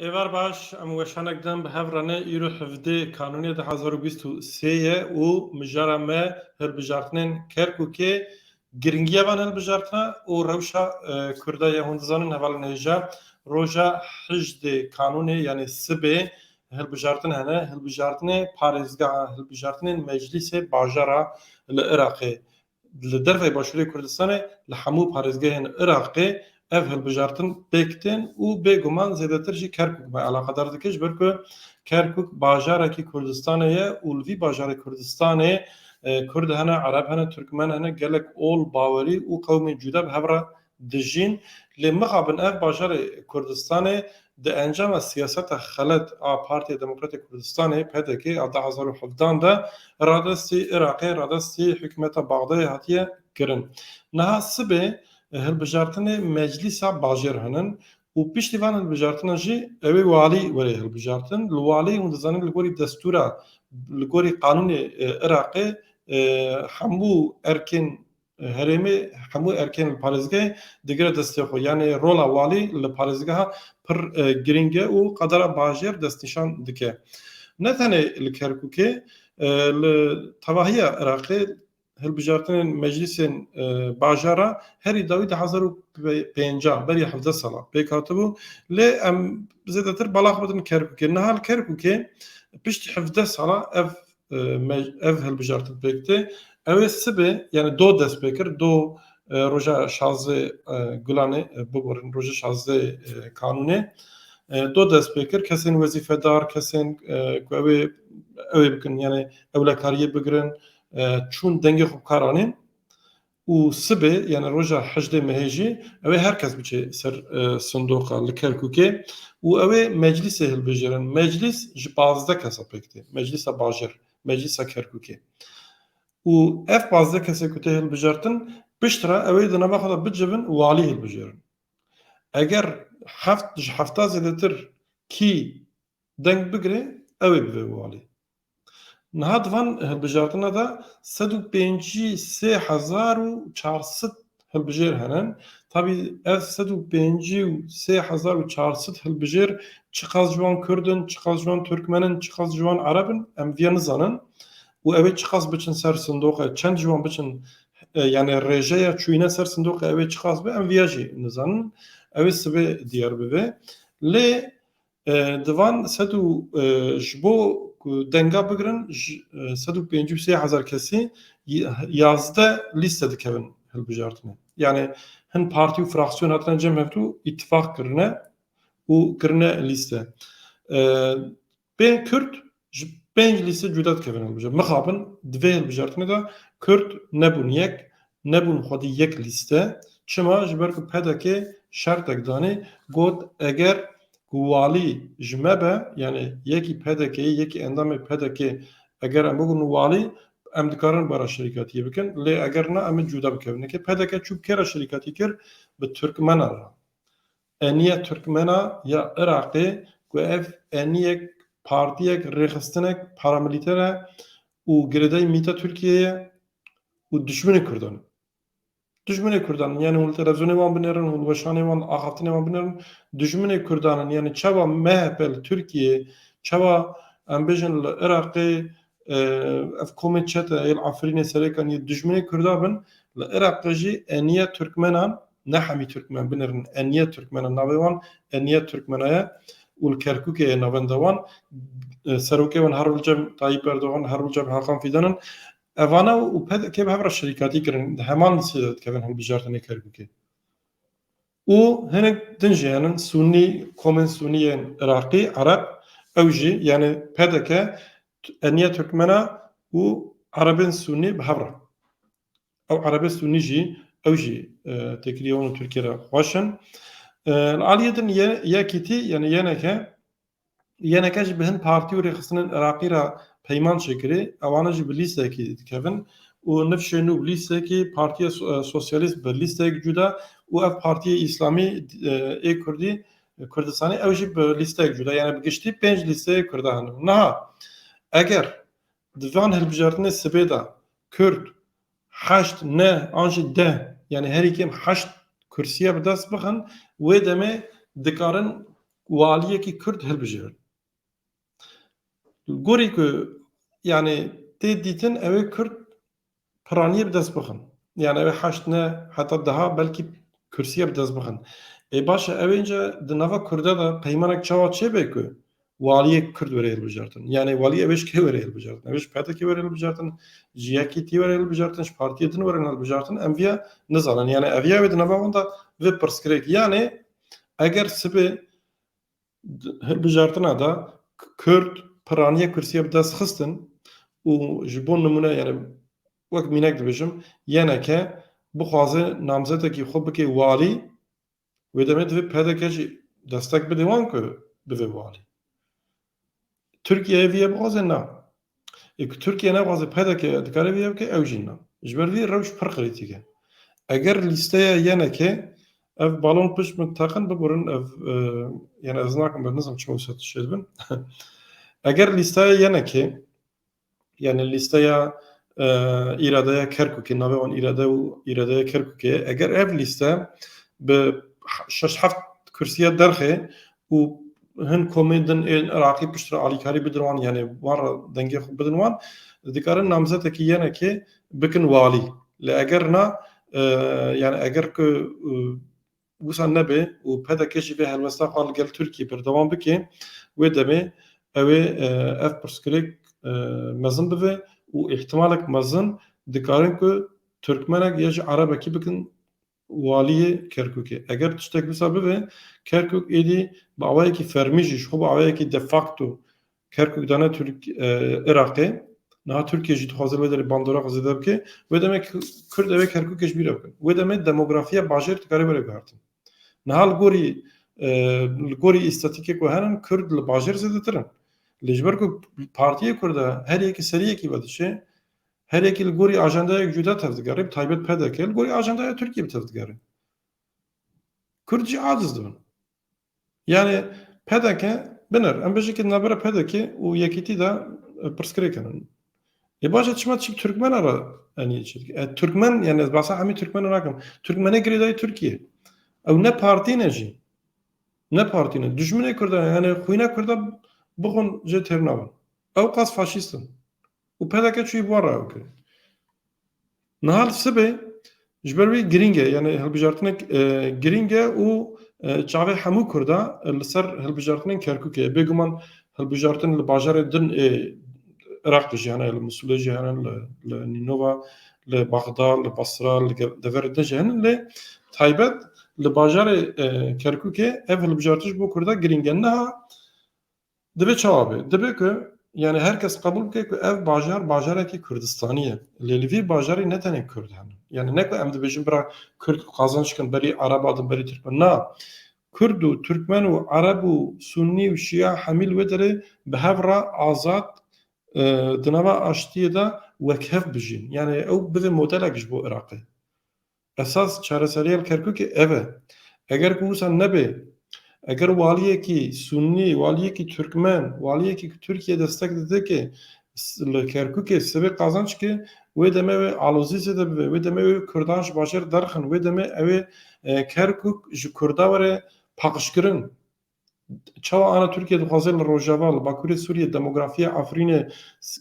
ایوار باش ام وشانک دم به هفرانه ایرو حفظه قانونی 2023 و مجاره ما هر بجارتنین کرکو که گرنگیه وان هر بجارتنا و روشا کردای هندزانن هوال نهجا روژا حجد قانونی یعنی سبه هر بجارتن هنه هر بجارتنه پارزگاه هر بجارتنین مجلس باجارا العراقی لدرفه باشوری کردستانه لحمو پارزگاه العراقی ev hilbijartin pêktin û bêguman zêdetir jî Kerkûk me alaqedar dike ji ber ku Kerkûk bajarekî Kurdistanê ye û li vî bajarê Kurdistanê Kurd hene, Ereb hene, Türkmen hene gelek ol bawerî û qewmên cuda bi hev re dijîn. Lê mixabin ev bajarê Kurdistanê di encama siyaseta xelet a Partiya Demokratîk Kurdistanê PDK a 2017 de radestî Iraqê radestî hikûmeta Baxdayê hatiye kirin. Niha sibê hilbijartinê meclîsa bajêr hinin û piştîvan hilbijartina jî ew ê walî were hilbijartin. Li walî hûn dizanin li gorî destûra li gorî qanûnê Iraqê hemû erkên herêmê hemû erkên li parêzgehê digire destê xwe. Yani rola walî li parêzgeha pir giring e û qedera bajêr destnîşan dike. Ne tenê li Kerkûkê li tevahiya Iraqê hilbijartinên meclîsên bajara herî dawî 2050 berî 17 sala pêk hatibû lê em zêdetir belax bidin Kerkûkê. Niha li Kerkûkê piştî 17 sala ev hilbijartin pêk tê ew ê sibê yani do dest pê kir do roja 16 Gulanê bigorin roja 16 kanûnê do dest pê kir kesên wezîfedar kesên ku ew ê bikin yani ewlekariyê bigirin çûn dengê xwe karanîn û sibê yani roja hejdê mehê jî ew ê herkes biçe ser sindoqa li Kerkûkê û ew ê meclîsê hilbijêrin. Meclîs ji 15 kesa pêk tê meclîsa bajêr meclîsa Kerkûkê û ev 15 kesê ku tê hilbijartin piştre ew ê di nava xwe de bicivin walî hilbijêrin. Eger ji hefta zêdetir kî deng bigire ew ê bibe walî. Niha divan hilbijartina de 153,400 hilbijêr henin. Tabii ev 153,400 hilbijêr çi qas ji wan Kurdin, çi qas ji wan Türkmenin, çi qas ji wan Erebin em vîya nizanin û ew ê çi qas biçin ser sindoqê çend ji wan biçin yani rêjeya çûyîne ser sindoqê ew ê çi qas be em vîya jî nizanin ew ê sibê diyar bibe. Lê divan ji bo denga bigirin 153,000 kesî 11 lîste dikevin hilbijartinê. Yani hin partî û fraksiyon hatine cem hevtû îttifaq kirine û kirine lîste. Bên Kurd ji 5 lîste cuda dikevin hilbijartin. Mixabin divê hilbijartinê de Kurd nebûn yek nebûn xwedî yek lîste. Çima ji ber ku PDK şertek danî got eger walî ji me be yani yekî PDK'yê yekî endamê PDK eger em bigun walî em dikarin bara şerîkatiyê bikin lê eger ne em ê cuda bikevin. PDK çû kêra şerîkatî kir bi Türkmena re. Eniye Türkmena ya Iraqê ku ev eniyek partiyek rêxistinek paramilîter e û girêdayî mîta Tirkiyeyê û dijminê Kurdan e. Dijminê Kurdan yani hûn televizyonê wan binêrin hûn weşanê wan axaftinê wan binêrin dijminê Kurdan yani çawa MHP li Tirkiyeyê çawa em bêjin li Iraqê ev komê çete ê li Efrînê serêkan yê dijminê Kurda bin li Iraqê jî eniye Türkmenan ne hemî Türkmen binêrin eniye Türkmenan navê wan eniye Türkmena ye û li Kerkûkê ye navenda wan serokê wan Herwilcem Tayyip Erdogan Herwilcem Hakan Fîdanın evana û PDK bi hev re şerîkatî kirin heman lîstê de dikevin hilbijartinê Kerkûkê. û hinek din jî henin Sûnî komên Sûniyên Iraqî Ereb ew jî yani PDK eniye Türkmena û Erebên Sûnî bi hev re. Ew Erebê Sûnî jî ew jî têkiliya wan û Tirkiye re xweş in. Li aliyê din yekîtî yani yeneke jî bi hin partî û rêxistinên Iraqî re peyman çêkirî ewana jî bi lîstekî dikevin û nifşê nû bi lîstekî Partiya Sosyalîst bi lîstek cuda û ev Partiya İslamî ê Kurdî Kurdistanê ew jî bi lîstek cuda yani bi giştî 5 lîsteyê Kurda henin. Niha eger di van hilbijartinê sibê de Kurd heşt ne an jî deh yani herî kêm heşt kursiya bi dest bixin wê demê dikarin waliyekî Kurd hilbijirin. Gorî ku yani tê dîtin ew ê Kurd piraniyê bi dest bixin. Yani ew ê heşt ne heta daha belkî kursiye bi dest bixin. Ê baş e ew ê ince di nava Kurda da peymanek çawa çêbe ku waliyê Kurd were hilbijartin. Yani waliyê ew ê ji kê were hilbijartin? Ew ê ji PTK were hilbijartin, ji Yekîtî were hilbijartin, ji partiyê din were hilbijartin. Em viya nizanin. Yani eviya wê di nava wan da vê pirskirêk. Yani eger sibê hilbijartina da Kurd piraniye kursiye bi dest xistin û ji bo nimune yani wek mînek dibêjim yeneke bixwaze namzetekî xwe bike walî wê demê divê PDK jî destek bide wan ku bibe walî. Tirkiyeyê vî bixwaze na. Ê ku Tirkiye nexwaze PDK dikare vî bike ew jî na. Ji ber vî rewş pir qirîtîk e. Eger lîsteya yenekê ev balon pişt min teqin bibirin ev yani ez nakim bi nizam çima wisa tişê dibin. Eger lîsteya yenekê yani lîsteya îradeya Kerkûkê navê wan îrade û îradeya Kerkûkê eger ev lîste bi şeş heft kursiya derxê û hin komê din ên Iraqî piştre alîkarî bidin wan yani wan re dengê xwe bidin wan dikarin namzetekî yenekê bikin walî. Lê eger na yani eger ku wisa nebe û PDK jî vê helwesta xwe li gel Tirkiyê berdewam bike wê demê ew ê ev pirsgirêk mezin bibe û ihtimalek mezin dikarin ku Türkmenek ya ji Erebekî bikin waliyê Kerkûkê. Eger tiştek wisa bibe Kerkûk êdî bi awayekî fermî jî ji xwe bi awayekî de facto Kerkûk dane Iraqê niha Tirkiye jî dixwaze wê derê bandora xwe zêde bike wê demê Kurd ew ê Kerkûkê ji bîr bikin. Wê demê demografiya bajêr dikare were guhertin. Niha li gorî îstatîkê ku henin Kurd li bajêr zêdetir in. Lê ji ber ku Partiyê Kurda her yekî seriyekî vedişe her yekî li gorî ajandayek cuda tev digere bi taybet PDK li gorî ajandaya Tirkiye bi tev digere. Kurd jî aciz dibin. Yani PDK binir em bijî nabere PDK û Yekîtî de pirskirêk henin. Ê baş e çima çî Türkmen ara enî çêdike. Türkmen yani ez behsa hemî Türkmen nakim. Türkmenê girêdayê Tirkiye. Ew ne partî ne jî. Ne partî ne. Dijminê Kurda yani xwîna Kurda bixwin jê têr nabin. Ew qas faşîst in. û PDK çûyî bi wan re ew kir. Niha li Sibê ji ber wî girîng e yani hilbijartinek girîng e û çavê hemû Kurda li ser hilbijartinên Kerkûkê ye. Bêguman hilbijartin li bajarê din ê Iraq de jî hene li Mosulê jî hene li Nînova li Bexda li Basra li deverê din jî henin lê taybet li bajarê Kerkûkê ev hilbijartî ji bo Kurda girîng e. Niha dibe çawa bê? Dibe ku yani herkes qebûl bike ku ev bajar bajarekî Kurdistanî ye. Lê li vî bajarê ne tenê Kurd henin. Yani ne ku em dibêjin bira Kurd qazanç dikin berî Araba din berî Tirkmen. Na. Kurd û Türkmen û Arab û Sunnî û Şîa hemî li wê derê bi hev re azad di nava aştiyê de wekhev bijîn. Yani ew bibe modelek ji bo Iraqê. Esas çareseriya li Kerkûkê ev e. Eger ku wisa nebe eger waliyekî Sunnî, waliyekî Türkmen, waliyekî Tirkiye destek dide ki li Kerkûkê sibê qazanç ki wê demê wê alozî zêde bibe, wê demê wê Kurdan ji bajar derxin, wê demê ew ê Kerkûk ji Kurda were paqijkirin. Çawa ana Tirkiye dixwaze li Rojava, li Bakurê Sûriye demografiya Efrînê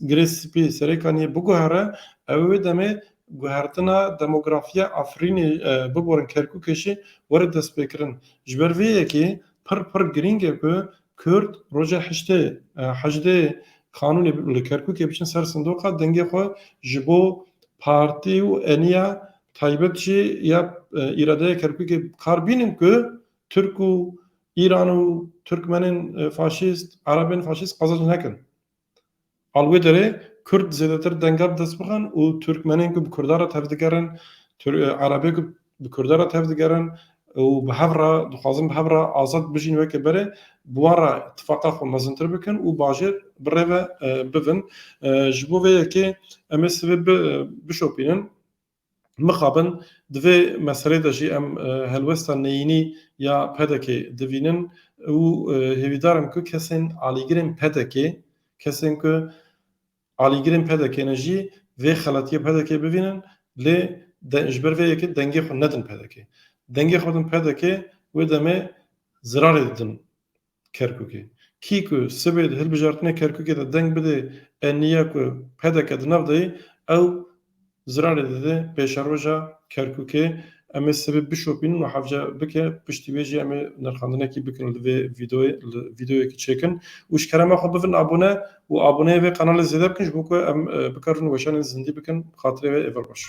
girê spî serêkaniyê biguhere, ew wê demê guhertina demografiya Efrînê biborin Kerkûkê jî were destpêkirin. Ji ber vê yekê pir girîng e ku Kurd roja hejdê kanûnê li Kerkûkê biçin ser sindoqa dengê xwe ji bo partî û eniya taybet jî ya îradeya Kerkûkê kar bînin ku Türk û İran û Türkmenên faşîst, Erebên faşîst qazanc nekin. Al wê derê Kurd zêdetir denga bi dest bixin û Türkmenên ku bi Kurda re tev digerin, Erebê ku bi Kurda re tev digerin û bi hev re dixwazin bi hev re azad bijîn weke berê bi wan re ittifaqa xwe mezintir bikin û bajêr bi rê ve bivin. Ji bo vê yekê em ê sibê bişopînin. Mixabin divê meselê de jî em helwesta neyînî ya PDK divînin û hêvîdar im ku kesên alîgirên PDK kesên ku alîgirên PDK ne jî vê xeletiyê PDK bivînin lê ji ber vê yekê dengê xwe nedin PDK. Dengê xwe din PDK wê demê zirarê didin Kerkûkê. Kî ku sibê di hilbijartinê Kerkûkê de deng bide eniya ku pedeke di nav de ew zirarê dide pêşeroja Kerkûkê em ê sibê bişopînin û hevce bike piştî wê jî em ê nirxandinekî bikin li vê vîdeoyekî çêkin û ji kerema xwe bivin abone û aboneyê vê kanalê zêde bikin ji bo ku em bikarin weşanên zindî bikin xatirê wê êvar baş.